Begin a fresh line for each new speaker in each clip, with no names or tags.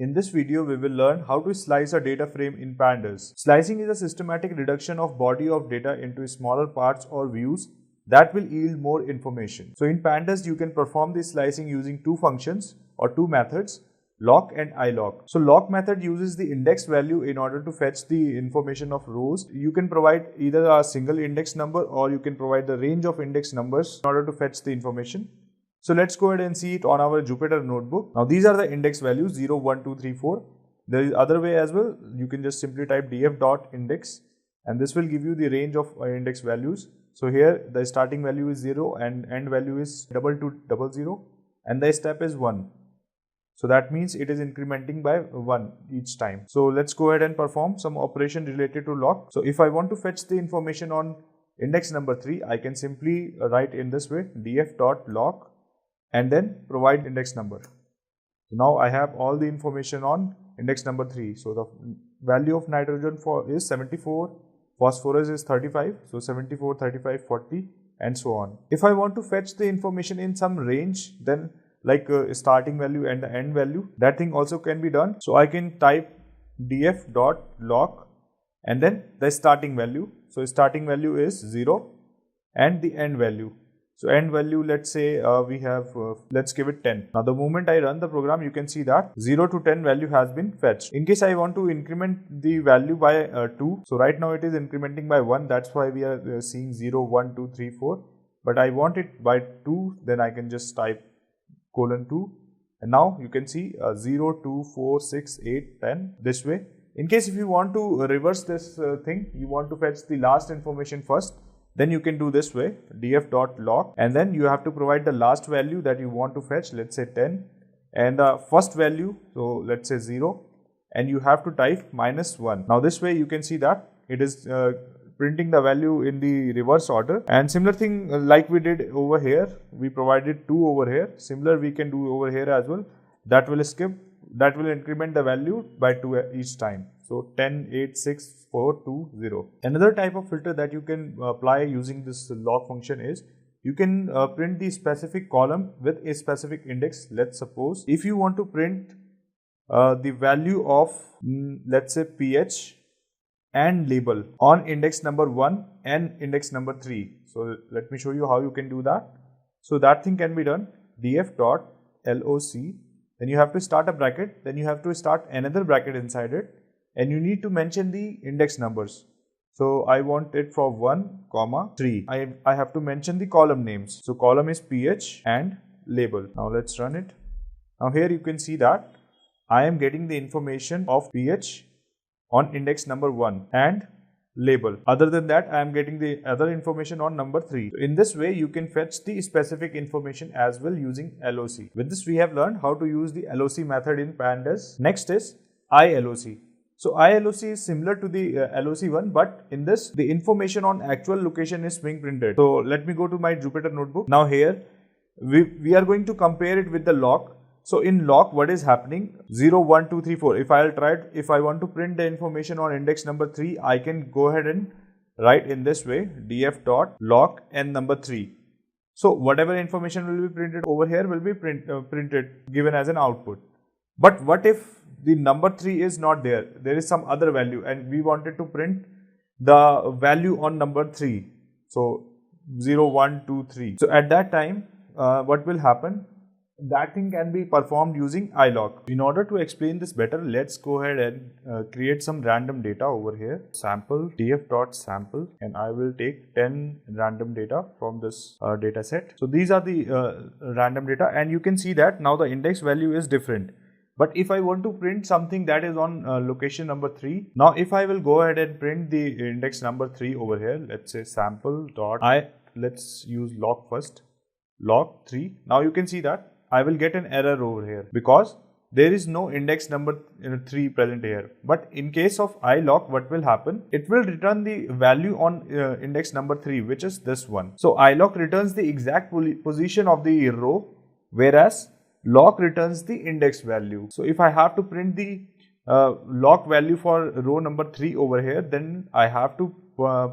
In this video, we will learn how to slice a data frame in Pandas. Slicing is a systematic reduction of body of data into smaller parts or views that will yield more information. So in Pandas, you can perform this slicing using two functions or two methods, loc and iloc. So loc method uses the index value in order to fetch the information of rows. You can provide either a single index number or you can provide the range of index numbers in order to fetch the information. So let's go ahead and see it on our Jupyter notebook. Now these are the index values 0, 1, 2, 3, 4. There is other way as well. You can just simply type df.index and this will give you the range of index values. So here the starting value is 0 and end value is 2200 and the step is 1. So that means it is incrementing by 1 each time. So let's go ahead and perform some operation related to loc. So if I want to fetch the information on index number 3, I can simply write in this way df.loc and then provide index number. So now I have all the information on index number 3. So the value of nitrogen is 74, phosphorus is 35, so 74, 35, 40 and so on. If I want to fetch the information in some range, then like starting value and the end value, that thing also can be done. So I can type df.loc and then the starting value. So starting value is 0 and the end value. So end value, let's say we have, let's give it 10. Now the moment I run the program, you can see that 0 to 10 value has been fetched. In case I want to increment the value by 2, so right now it is incrementing by 1. That's why we are seeing 0, 1, 2, 3, 4. But I want it by 2, then I can just type :2. And now you can see 0, 2, 4, 6, 8, 10 this way. In case if you want to reverse this thing, you want to fetch the last information first, then you can do this way df.loc and then you have to provide the last value that you want to fetch, let's say 10 and the first value, so let's say 0 and you have to type -1. Now this way you can see that it is printing the value in the reverse order, and similar thing like we did over here, we provided 2 over here, similar we can do over here as well. That will increment the value by 2 each time. So 10, 8, 6, 4, 2, 0. Another type of filter that you can apply using this loc function is you can print the specific column with a specific index. Let's suppose if you want to print the value of let's say pH and label on index number 1 and index number 3. So let me show you how you can do that. So that thing can be done df.loc, then you have to start a bracket, then you have to start another bracket inside it, and you need to mention the index numbers. So I want it for 1, 3. I have to mention the column names. So column is pH and label. Now let's run it. Now here you can see that I am getting the information of pH on index number 1 and label. Other than that, I am getting the other information on number 3. So in this way, you can fetch the specific information as well using LOC. With this, we have learned how to use the LOC method in Pandas. Next is iloc. So iloc is similar to the LOC one, but in this, the information on actual location is being printed. So let me go to my Jupyter notebook. Now here, we are going to compare it with the loc. So in loc, what is happening? 0, 1, 2, 3, 4. If I want to print the information on index number 3, I can go ahead and write in this way df.loc and number 3. So whatever information will be printed over here will be printed given as an output. But what if the number 3 is not there? There is some other value and we wanted to print the value on number 3. So 0, 1, 2, 3. So at that time, what will happen? That thing can be performed using iloc. In order to explain this better, let's go ahead and create some random data over here. Sample df.sample, and I will take 10 random data from this data set. So these are the random data, and you can see that now the index value is different. But if I want to print something that is on location number 3, now if I will go ahead and print the index number 3 over here, let's say let's use loc first, loc 3. Now you can see that I will get an error over here because there is no index number 3 present here. But in case of iloc, what will happen? It will return the value on index number 3, which is this one. So iloc returns the exact position of the row, whereas loc returns the index value. So if I have to print the loc value for row number 3 over here, then I have to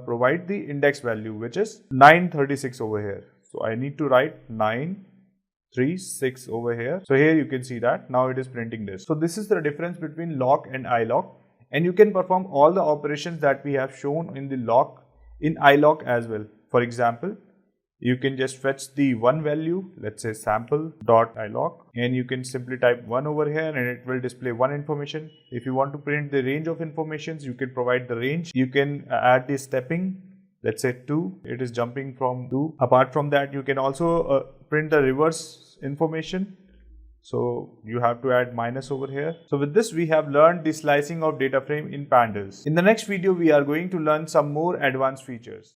provide the index value, which is 936 over here. So I need to write 9 3, 6 over here. So here you can see that now it is printing this. So this is the difference between loc and iloc, and you can perform all the operations that we have shown in the loc in iloc as well. For example, you can just fetch the one value, let's say sample.iloc, and you can simply type 1 over here and it will display one information. If you want to print the range of informations, you can provide the range. You can add the stepping, let's say 2, it is jumping from 2. Apart from that, you can also print the reverse information. So you have to add minus over here. So with this, we have learned the slicing of data frame in Pandas. In the next video, we are going to learn some more advanced features.